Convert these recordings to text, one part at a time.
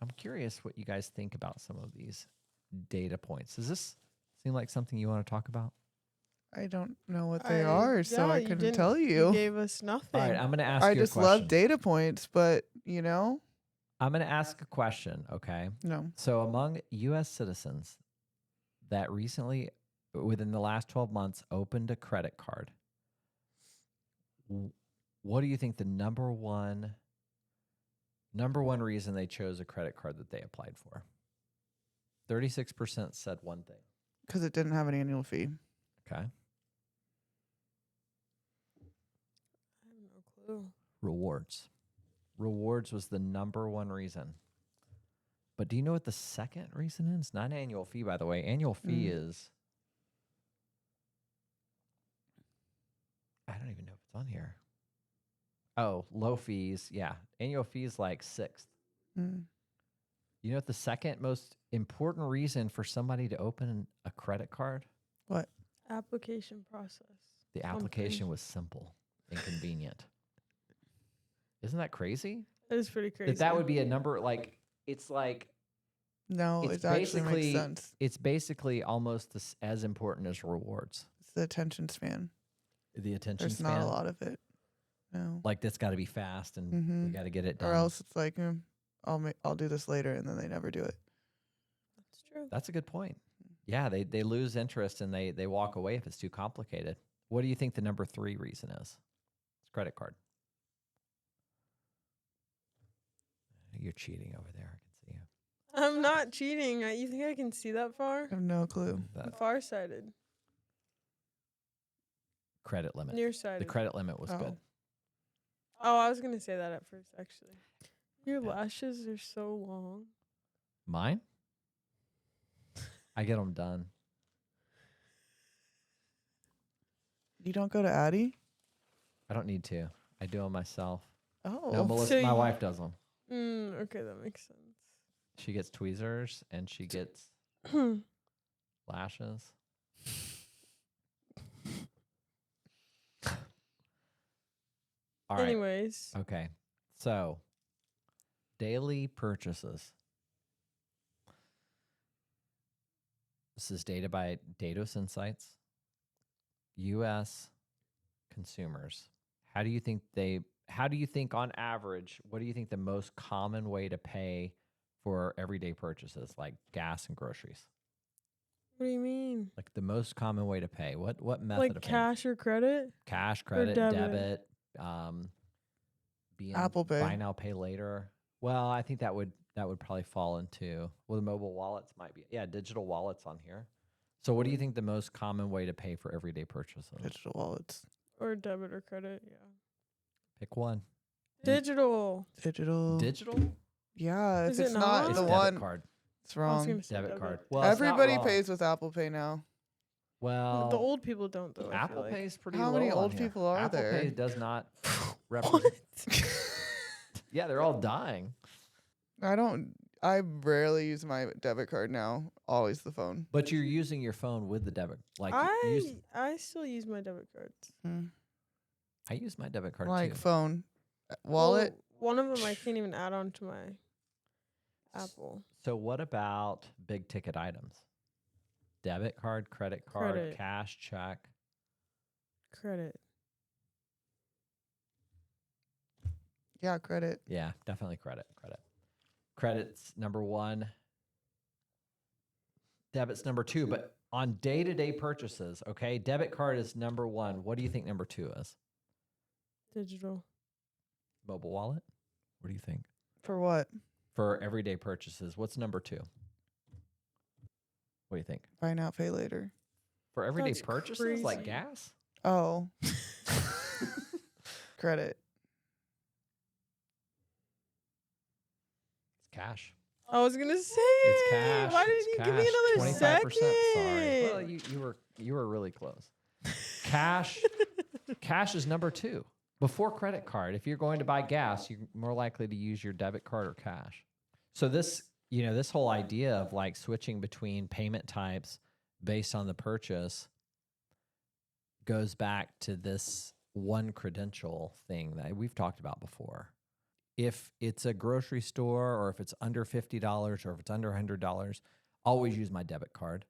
I'm curious what you guys think about some of these data points. Does this seem like something you want to talk about? I don't know what they are, so I couldn't tell You you. gave us nothing. All right, I'm going to ask I you a just question. love data points, but I'm going to ask a question, okay? no. So among U.S. citizens that recently, within the last 12 months, opened a credit card, what do you think the number one reason they chose a credit card that they applied for? 36% said one thing. Because it didn't have an annual fee. Okay. I have no clue. Rewards. Rewards was the number one reason. But do you know what the second reason is? Not an annual fee, by the way. Annual fee is, I don't even know if it's on here. Oh, low fees. Yeah. Annual fee is like sixth. Mm. You know what the second most important reason for somebody to open a credit card? What? Application process. The application was simple and convenient. Isn't that crazy? It is pretty crazy. That would be a number, like, it's like, No, it actually makes sense. It's basically almost as important as rewards. It's the attention span. The attention There's span. not a lot of it. No. Like, that's got to be fast, and we got to get it done. Or else it's like, I'll do this later, and then they never do it. That's true. That's a good point. Yeah, they lose interest, and they walk away if it's too complicated. What do you think the number 3 reason is? It's credit card. You're cheating over there. I can see you. I'm not cheating. You think I can see that far? I have no clue. I'm farsighted. Credit limit. Nearsighted. The credit limit was good. Oh, I was going to say that at first, actually. Your lashes are so long. Mine? I get them done. You don't go to Addie? I don't need to. I do them myself. Oh. No, Melissa, my wife does them. Okay, that makes sense. She gets tweezers and she gets lashes. All right. Anyways. Okay. So, daily purchases. This is data by Datos Insights. U.S. consumers. How do you think on average, what do you think the most common way to pay for everyday purchases like gas and groceries? What do you mean? Like the most common way to pay. What method like of cash or credit? Cash, credit, debit, Apple Pay. Buy now, pay later. Well, I think that would probably fall into, well, the mobile wallets might be. Yeah, digital wallets on here. So what do you think the most common way to pay for everyday purchases? Digital wallets. Or debit or credit, yeah. Pick one. Digital. Digital? Yeah, Is if it's it not not? the It's one, debit card. it's wrong. Debit card. Well, it's not Everybody wrong. pays with Apple Pay now. Well, The old people don't, though. Apple I feel Pay like. is pretty How low many on old here. people are Apple there? Pay does not represent. Yeah, they're all dying. I rarely use my debit card now. Always the phone. But you're using your phone with the debit. Like I still use my debit cards. I use my debit card Like too. phone. Wallet. Well, one of them I can't even add on to my Apple. So what about big ticket items? Debit card, credit card, Credit. cash, check. Credit. Yeah, credit. Yeah, definitely credit. Credit's number 1. Debit's number 2. But on day-to-day purchases, okay, debit card is number 1. What do you think number 2 is? Digital. Mobile wallet? What do you think? For what? For everyday purchases, what's number 2? What do you think? Buy now, pay later. For everyday That's purchases like crazy. gas? Oh. Credit. It's cash. I was gonna say It's it. cash. Why It's didn't you give me another 25%. second? Sorry. Well, you were really close. Cash is number 2. Before credit card, if you're going to buy gas, you're more likely to use your debit card or cash. So this whole idea of like switching between payment types based on the purchase goes back to this one credential thing that we've talked about before. if it's a grocery store or if it's under $50 or if it's under $100, always use my debit card.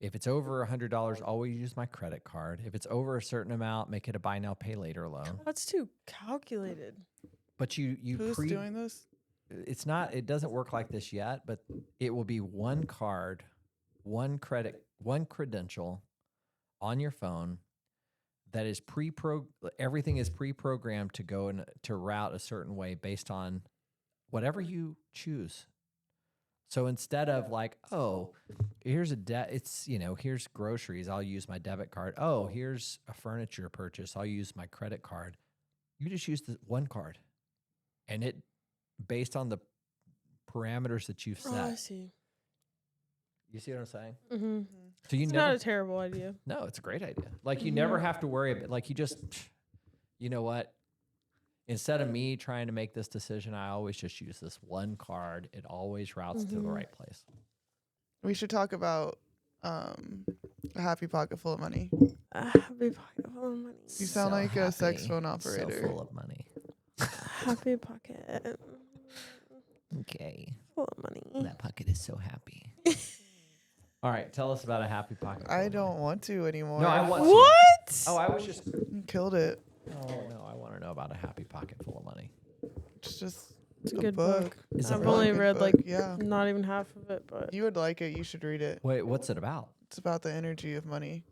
If it's over $100, always use my credit card. If it's over a certain amount, make it a buy now, pay later loan. That's too calculated. But you Who's doing this? It's not, it doesn't work like this yet, but it will be one card, one credential on your phone that is everything is pre-programmed to go and to route a certain way based on whatever you choose. So instead of like, oh, here's here's groceries, I'll use my debit card. Oh, here's a furniture purchase, I'll use my credit card. You just use the one card, and it based on the parameters that you've set. Oh, I see. You see what I'm saying? Mm-hmm. So It's not a terrible idea. No, it's a great idea. Like you never have to worry about. Like you just, you know what? Instead of me trying to make this decision, I always just use this one card. It always routes to the right place. We should talk about a happy pocket full of money. A happy pocket full of money. You sound like a sex phone operator. So full of money. Happy pocket. Okay. Full of money. That pocket is so happy. All right, tell us about a happy pocket. I don't want to anymore. No, I want to. What? Oh, I was just. You killed it. Oh no, I want to know about a happy pocket full of money. It's just It's a good book. Is it I've really? only Good read book, like yeah. not even half of it, but You would like it. You should read it. Wait, what's it about? It's about the energy of money.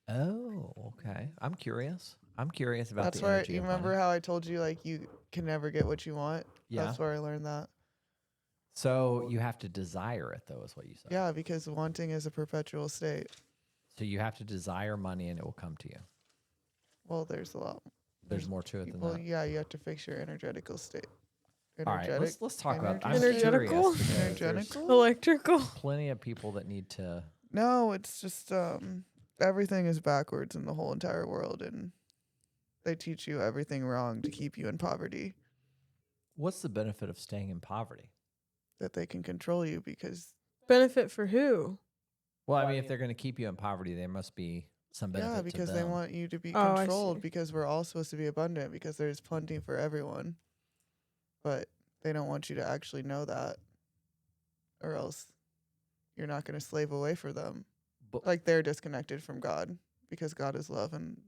Oh, okay. I'm curious. I'm curious about That's the where energy you of remember money. how I told you like you can never get what you want. Yeah. That's where I learned that. So you have to desire it, though, is what you said. Yeah, because wanting is a perpetual state. So you have to desire money, and it will come to you. Well, there's a lot. There's more to it than Well, that. yeah, you have to fix your energetical state. All right, let's talk about. I'm Energetical? curious because there's Energetical? electrical. plenty of people that need to. No, it's just everything is backwards in the whole entire world, and they teach you everything wrong to keep you in poverty. What's the benefit of staying in poverty? That they can control you because Benefit for who? Well, I mean, if they're going to keep you in poverty, there must be some benefit. yeah, because to they them. want you to be Oh, I controlled see. because we're all supposed to be abundant because there's plenty for everyone. But they don't want you to actually know that, or else you're not going to slave away for them. But- Like they're disconnected from God because God is love and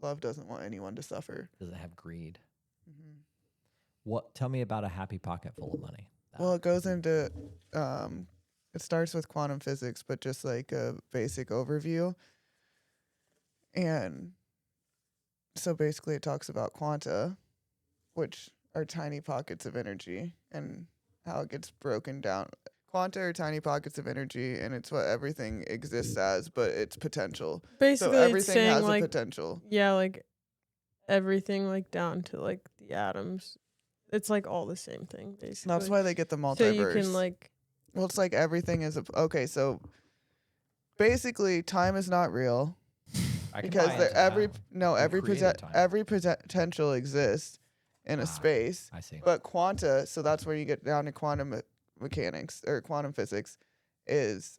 love doesn't want anyone to suffer. Does it have greed? Mm-hmm. What? Tell me about a happy pocket full of money. Well, it goes into, it starts with quantum physics, but just like a basic overview. And so basically it talks about quanta, which are tiny pockets of energy, and how it gets broken down. Quanta are tiny pockets of energy, and it's what everything exists as, but it's potential. Basically, So it's everything saying has a like potential. yeah, like everything like down to like the atoms. It's like all the same thing basically. That's why they get the multiverse. So you can like Well, it's like everything is okay. So basically, time is not real I can because buy there into every that. no You every created time. every potential exists in a space. I see. But quanta, so that's where you get down to quantum mechanics or quantum physics, is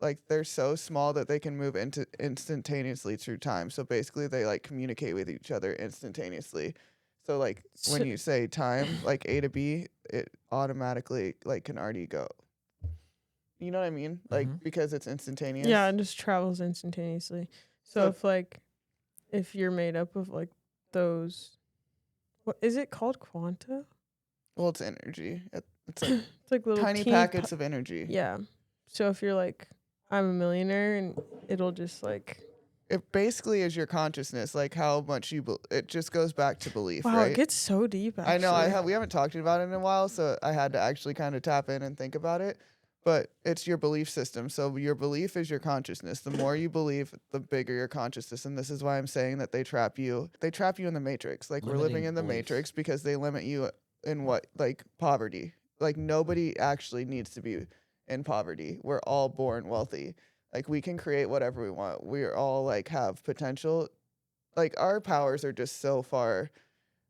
like they're so small that they can move into instantaneously through time. So basically, they like communicate with each other instantaneously. So like when you say time, like A to B, it automatically like can already go. You know what I mean? Like because it's instantaneous. yeah, it just travels instantaneously. So So- if you're made up of like those, what is it called? Quanta? Well, it's energy. It's like It's like little tiny teeny packets of energy. yeah. So if you're like, I'm a millionaire, and it'll just like It basically is your consciousness, like how much you. It just goes back to belief, wow, right? it gets so deep. Actually. I know. We haven't talked about it in a while, so I had to actually kind of tap in and think about it. But it's your belief system. So your belief is your consciousness. The more you believe, the bigger your consciousness. And this is why I'm saying that they trap you. They trap you in the matrix. Like we're living Limiting in the beliefs. matrix because they limit you in what, like poverty. Like nobody actually needs to be in poverty. We're all born wealthy. Like we can create whatever we want. We're all like have potential. Like our powers are just so far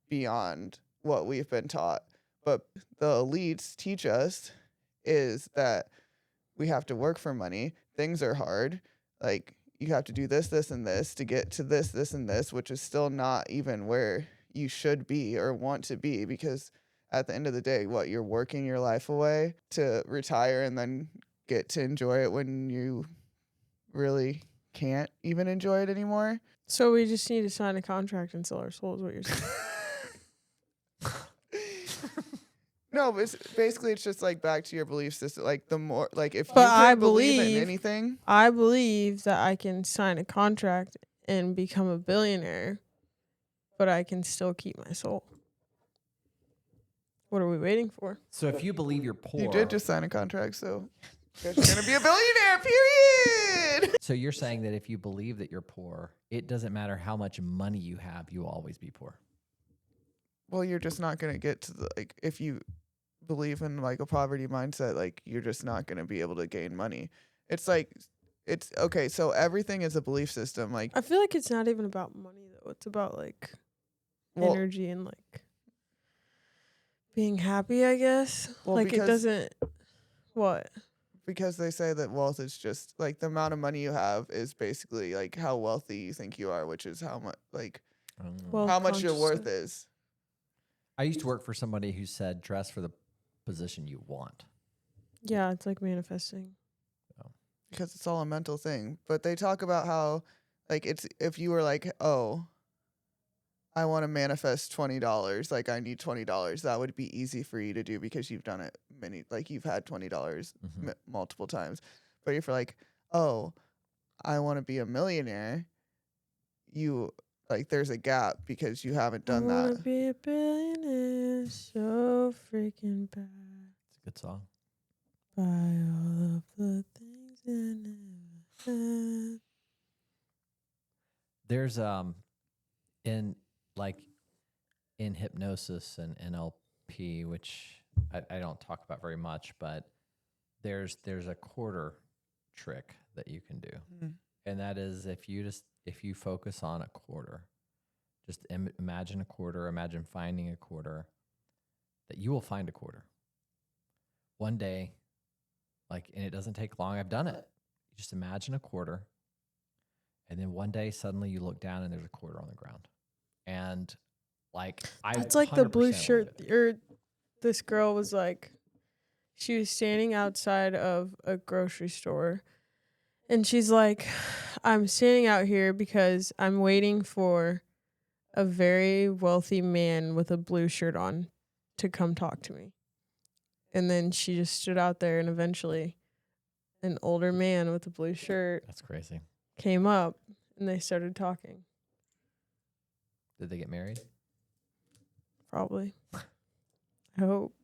beyond what we've been taught. But the elites teach us is that we have to work for money. Things are hard. Like you have to do this, this, and this to get to this, this, and this, which is still not even where you should be or want to be, because at the end of the day, what, you're working your life away to retire and then get to enjoy it when you really can't even enjoy it anymore. So we just need to sign a contract and sell our souls, what you're saying. No, but basically it's just like back to your belief system. Like the more, like if you But could I believe in believe- anything, I believe that I can sign a contract and become a billionaire, but I can still keep my soul. What are we waiting for? So if you believe you're poor, you did just sign a contract, so you're gonna be a billionaire. Period. so you're saying that if you believe that you're poor, it doesn't matter how much money you have, you will always be poor. Well, you're just not gonna get to the, like, if you believe in like a poverty mindset, like you're just not gonna be able to gain money. It's like, it's okay. So everything is a belief system. Like, I feel like it's not even about money though. It's about like well, energy and like being happy, I guess. Well, like it because- doesn't what? because they say that wealth is just like the amount of money you have is basically like how wealthy you think you are, which is how much, like, Well, how much your worth consciousness. is. I used to work for somebody who said, dress for the position you want. Yeah, it's like manifesting. Because it's all a mental thing. But they talk about how, like, it's, if you were like, oh, I want to manifest $20, like I need $20, that would be easy for you to do because you've done it like you've had $20 Mhm. multiple times. But if you're like, oh, I want to be a millionaire, you, like, there's a gap because you haven't done I wanna that. be a billionaire so freaking bad. It's a good song. Buy all of the things I never had. There's in hypnosis and NLP, which I don't talk about very much, but there's a quarter trick that you can do. Mhm. And that is if you focus on a quarter, just imagine a quarter, imagine finding a quarter, that you will find a quarter. One day, and it doesn't take long. I've done it. You just imagine a quarter. And then one day suddenly you look down and there's a quarter on the ground. And That's like the 100% blue will shirt. do it. Or this girl was like, she was standing outside of a grocery store. And she's like, I'm standing out here because I'm waiting for a very wealthy man with a blue shirt on to come talk to me. And then she just stood out there, and eventually an older man with a blue shirt That's crazy. came up and they started talking. Did they get married? Probably. I hope.